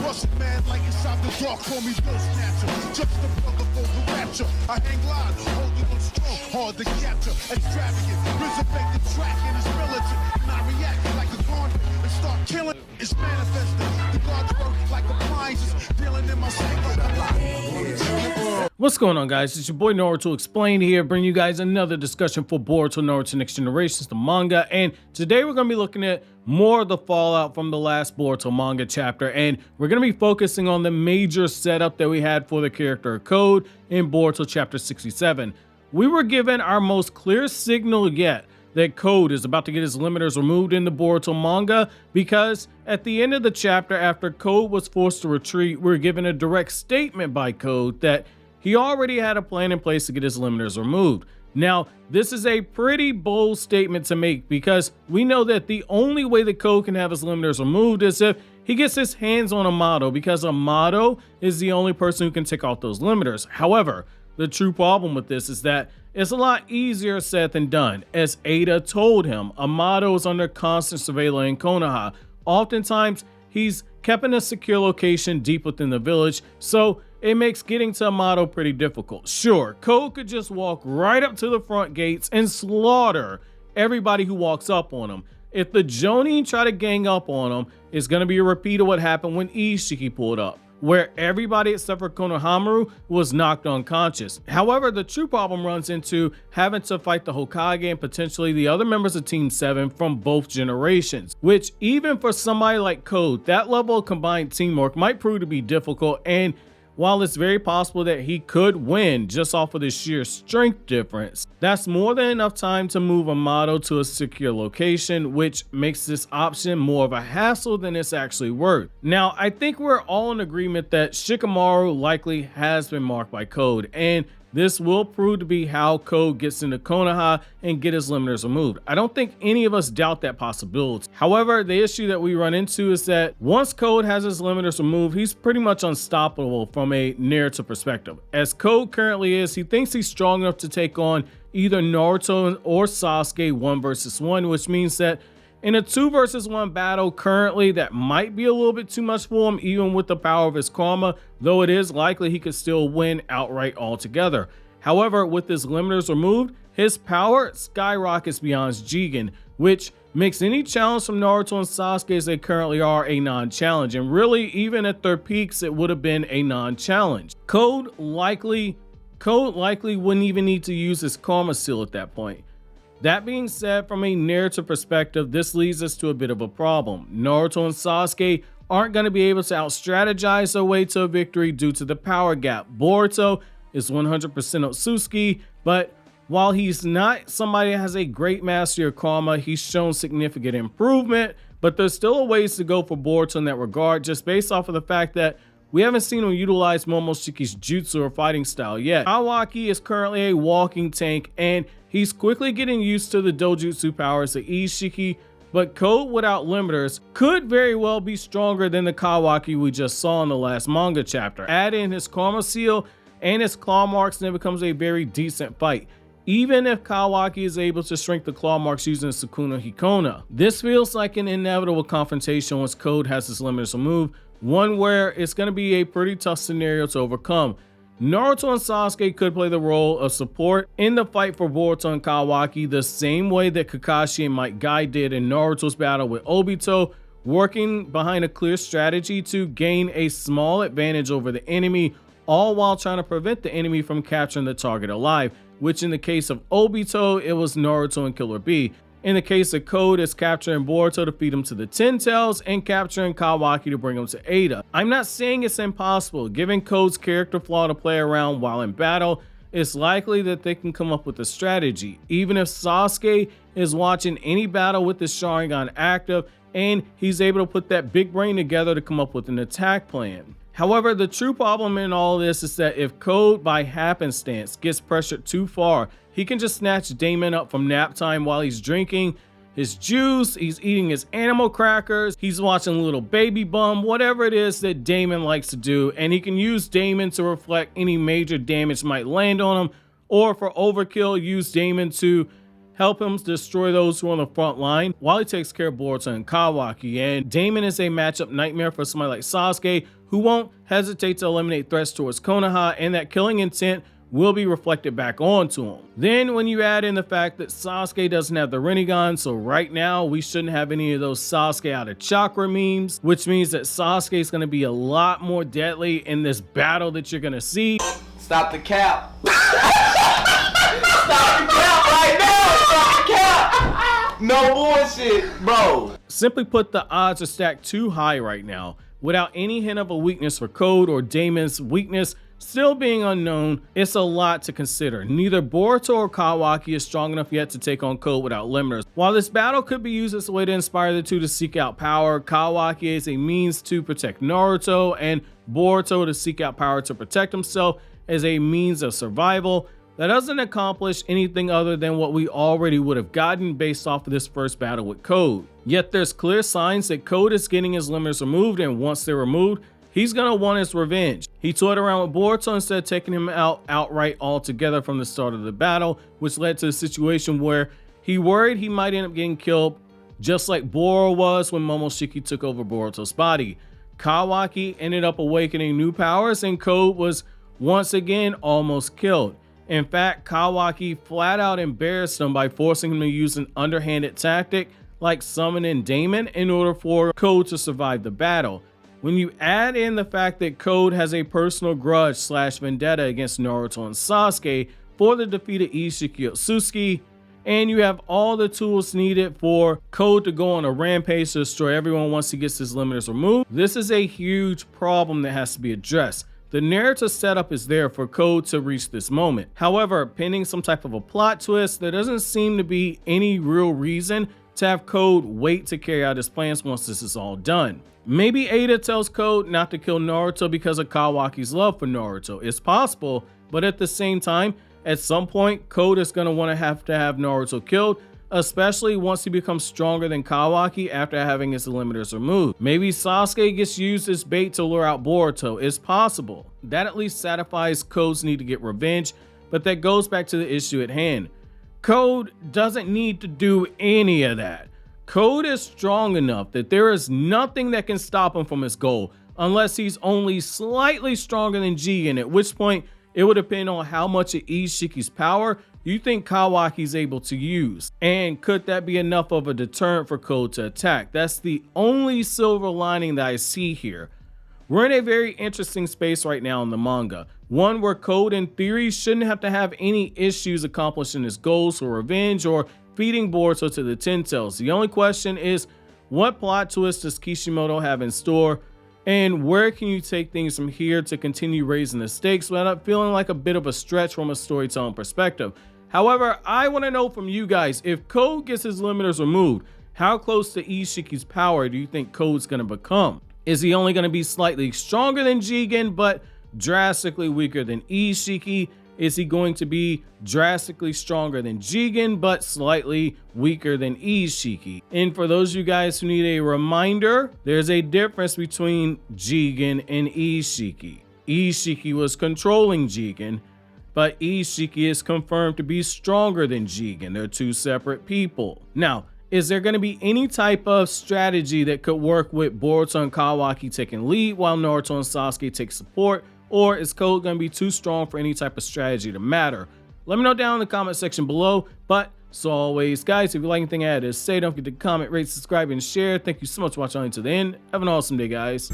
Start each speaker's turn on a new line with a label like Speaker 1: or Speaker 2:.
Speaker 1: Russian man like inside the dark, call me Bill Snatcher. Just the brother for the rapture. I hang glide, holding on strong, hard to capture. Extravagant, resurrect the track and it's militant. And I react like a convict and start killing. It's manifesting. The God's work like appliances, dealing in my sleep like a lie.
Speaker 2: What's going on, guys? It's your boy Naruto Explained here, bringing you guys another discussion for Boruto Naruto Next Generations, the manga. And today we're going to be looking at more of the fallout from the last Boruto manga chapter, and we're going to be focusing on the major setup that we had for the character Code in Boruto Chapter 67. We were given our most clear signal yet that Code is about to get his limiters removed in the Boruto manga, because at the end of the chapter, after Code was forced to retreat, we were given a direct statement by Code that he already had a plan in place to get his limiters removed. Now, this is a pretty bold statement to make, because we know that the only way that Code can have his limiters removed is if he gets his hands on Amado, because Amado is the only person who can take off those limiters. However, the true problem with this is that it's a lot easier said than done. As Ada told him, Amado is under constant surveillance in Konoha. Oftentimes, he's kept in a secure location deep within the village, so it makes getting to Amado pretty difficult. Sure, Code could just walk right up to the front gates and slaughter everybody who walks up on him. If the Jonin try to gang up on him, it's going to be a repeat of what happened when Isshiki pulled up, where everybody except for Konohamaru was knocked unconscious. However, the true problem runs into having to fight the Hokage and potentially the other members of Team 7 from both generations, which even for somebody like Code, that level of combined teamwork might prove to be difficult. And while it's very possible that he could win just off of the sheer strength difference, that's more than enough time to move Amado to a secure location, which makes this option more of a hassle than it's actually worth. Now, I think we're all in agreement that Shikamaru likely has been marked by Code, and this will prove to be how Code gets into Konoha and get his limiters removed. I don't think any of us doubt that possibility. However, the issue that we run into is that once Code has his limiters removed, he's pretty much unstoppable from a narrative perspective. As Code currently is, he thinks he's strong enough to take on either Naruto or Sasuke 1 versus 1, which means that in a 2 versus 1 battle currently, that might be a little bit too much for him, even with the power of his karma, though it is likely he could still win outright altogether. However, with his limiters removed, his power skyrockets beyond Jigen, which makes any challenge from Naruto and Sasuke as they currently are a non-challenge, and really even at their peaks it would have been a non-challenge. Code likely wouldn't even need to use his karma seal at that point. That being said, from a narrative perspective, this leads us to a bit of a problem. Naruto and Sasuke aren't going to be able to out-strategize their way to a victory due to the power gap. Boruto is 100% Otsutsuki, but while he's not somebody that has a great mastery of karma, he's shown significant improvement, but there's still a ways to go for Boruto in that regard, just based off of the fact that we haven't seen him utilize Momoshiki's jutsu or fighting style yet. Kawaki is currently a walking tank, and he's quickly getting used to the dojutsu powers of Isshiki, but Code without limiters could very well be stronger than the Kawaki we just saw in the last manga chapter. Add in his karma seal and his claw marks, and it becomes a very decent fight, even if Kawaki is able to shrink the claw marks using Sukuna Hikona. This feels like an inevitable confrontation once Code has his limiters removed, one where it's going to be a pretty tough scenario to overcome. Naruto and Sasuke could play the role of support in the fight for Boruto and Kawaki, the same way that Kakashi and Might Guy did in Naruto's battle with Obito, working behind a clear strategy to gain a small advantage over the enemy, all while trying to prevent the enemy from capturing the target alive, which in the case of Obito, it was Naruto and Killer Bee. In the case of Code, it's capturing Boruto to feed him to the Ten Tails and capturing Kawaki to bring him to Ada. I'm not saying it's impossible. Given Code's character flaw to play around while in battle, it's likely that they can come up with a strategy. Even if Sasuke is watching any battle with his Sharingan active and he's able to put that big brain together to come up with an attack plan. However, the true problem in all this is that if Code by happenstance gets pressured too far, he can just snatch Damon up from nap time while he's drinking his juice, he's eating his animal crackers, he's watching Little Baby Bum, whatever it is that Damon likes to do, and he can use Damon to reflect any major damage might land on him, or for overkill, use Damon to help him destroy those who are on the front line while he takes care of Boruto and Kawaki. And Damon is a matchup nightmare for somebody like Sasuke, who won't hesitate to eliminate threats towards Konoha, and that killing intent will be reflected back onto him. Then when you add in the fact that Sasuke doesn't have the rinnegan, so right now we shouldn't have any of those Sasuke out of chakra memes, which means that Sasuke is going to be a lot more deadly in this battle that you're going to see.
Speaker 3: Stop the cap. Stop the cap right now. Stop the cap. No bullshit, bro.
Speaker 2: Simply put, the odds are stacked too high right now. Without any hint of a weakness for Code or Damon's weakness still being unknown, it's a lot to consider. Neither Boruto or Kawaki is strong enough yet to take on Code without limiters. While this battle could be used as a way to inspire the two to seek out power, Kawaki is a means to protect Naruto, and Boruto to seek out power to protect himself as a means of survival. That doesn't accomplish anything other than what we already would have gotten based off of this first battle with Code. Yet there's clear signs that Code is getting his limiters removed, and once they're removed, he's gonna want his revenge. He toyed around with Boruto instead of taking him out outright altogether from the start of the battle, which led to a situation where he worried he might end up getting killed, just like Boro was when Momoshiki took over Boruto's body. Kawaki ended up awakening new powers, and Code was once again almost killed. In fact, Kawaki flat out embarrassed him by forcing him to use an underhanded tactic like summoning Damon in order for Code to survive the battle. When you add in the fact that Code has a personal grudge / vendetta against Naruto and Sasuke for the defeat of Isshiki Sasuke, and you have all the tools needed for Code to go on a rampage to destroy everyone once he gets his limiters removed, this is a huge problem that has to be addressed. The narrative setup is there for Code to reach this moment. However, pending some type of a plot twist, there doesn't seem to be any real reason to have Code wait to carry out his plans once this is all done. Maybe Ada tells Code not to kill Naruto because of Kawaki's love for Naruto. It's possible, but at the same time, at some point, Code is going to want to have Naruto killed, especially once he becomes stronger than Kawaki after having his limiters removed. Maybe Sasuke gets used as bait to lure out Boruto. It's possible. That at least satisfies Code's need to get revenge, but that goes back to the issue at hand. Code doesn't need to do any of that. Code is strong enough that there is nothing that can stop him from his goal, unless he's only slightly stronger than Jigen, at which point it would depend on how much of Isshiki's power you think Kawaki's able to use. And could that be enough of a deterrent for Code to attack? That's the only silver lining that I see here. We're in a very interesting space right now in the manga. One where Code in theory shouldn't have to have any issues accomplishing his goals for revenge or feeding Boruto to the Ten Tails. The only question is, what plot twist does Kishimoto have in store? And where can you take things from here to continue raising the stakes without feeling like a bit of a stretch from a storytelling perspective? However, I want to know from you guys, if Code gets his limiters removed, how close to Isshiki's power do you think Code's going to become? Is he only going to be slightly stronger than Jigen, but drastically weaker than Isshiki? Is he going to be drastically stronger than Jigen, but slightly weaker than Isshiki? And for those of you guys who need a reminder, there's a difference between Jigen and Isshiki. Isshiki was controlling Jigen, but Isshiki is confirmed to be stronger than Jigen. They're two separate people. Now, is there going to be any type of strategy that could work with Boruto and Kawaki taking lead while Naruto and Sasuke take support? Or is Code going to be too strong for any type of strategy to matter? Let me know down in the comment section below. But as always, guys, if you like anything I had to say, don't forget to comment, rate, subscribe, and share. Thank you so much for watching until the end. Have an awesome day, guys.